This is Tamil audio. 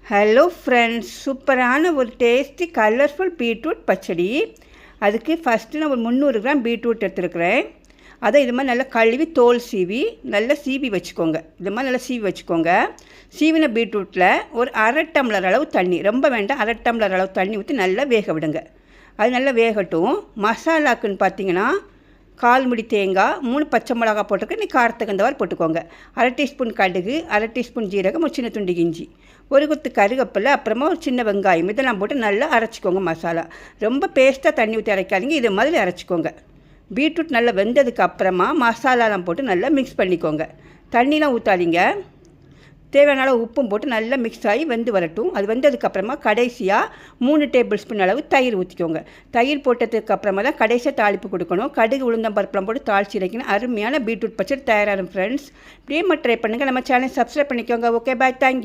ஹலோ ஃப்ரெண்ட்ஸ், சூப்பரான ஒரு டேஸ்டி கலர்ஃபுல் பீட்ரூட் பச்சடி. அதுக்கு ஃபஸ்ட்டு நான் ஒரு 300 கிராம் பீட்ரூட் எடுத்துருக்கிறேன். அதை இது மாதிரி நல்லா கழுவி தோல் சீவி நல்லா சீவி வச்சுக்கோங்க. இது மாதிரி நல்லா சீவி வச்சுக்கோங்க. சீவின பீட்ரூட்டில் ஒரு அரை டம்ளர் அளவு தண்ணி, ரொம்ப வேண்டாம், அரை டம்ளர் அளவு தண்ணி ஊற்றி நல்லா வேக விடுங்க. அது நல்லா வேகட்டும். மசாலாக்குன்னு பார்த்தீங்கன்னா 1/4 முடி தேங்காய், 3 பச்சை மிளகா போட்டுருக்கு. நீ காரத்துக்கு தகுந்தவாறு போட்டுக்கோங்க. அரை டீஸ்பூன் கடுகு, அரை டீஸ்பூன் ஜீரகம், ஒரு சின்ன துண்டு இஞ்சி, ஒரு கொத்து கருவேப்பிலை, அப்புறமா ஒரு சின்ன வெங்காயம், இதெல்லாம் போட்டு நல்லா அரைச்சிக்கோங்க. மசாலா ரொம்ப பேஸ்ட்டாக தண்ணி ஊற்றி அரைக்காதீங்க, இது மாதிரி அரைச்சிக்கோங்க. பீட்ரூட் நல்லா வெந்ததுக்கு அப்புறமா மசாலாலாம் போட்டு நல்லா மிக்ஸ் பண்ணிக்கோங்க. தண்ணிலாம் ஊற்றாதீங்க. தேவையான அளவு உப்பும் போட்டு நல்லா மிக்ஸ் ஆகி வெந்து வரட்டும். அது வெந்ததுக்கப்புறமா கடைசியாக 3 டேபிள் ஸ்பூன் அளவு தயிர் ஊற்றிக்கோங்க. தயிர் போட்டதுக்கப்புறமா தான் கடைசியாக தாளிப்பு கொடுக்கணும். கடுகு உளுந்தம் பருப்புலாம் போட்டு தாளிச்சு இறக்கணும். அருமையான பீட்ரூட் பச்சடி தயாராகும் ஃப்ரெண்ட்ஸ். இப்படியே ட்ரை பண்ணுங்கள். நம்ம சேனல் சப்ஸ்கிரைப் பண்ணிக்கோங்க. ஓகே, பாய், தேங்க்யூ.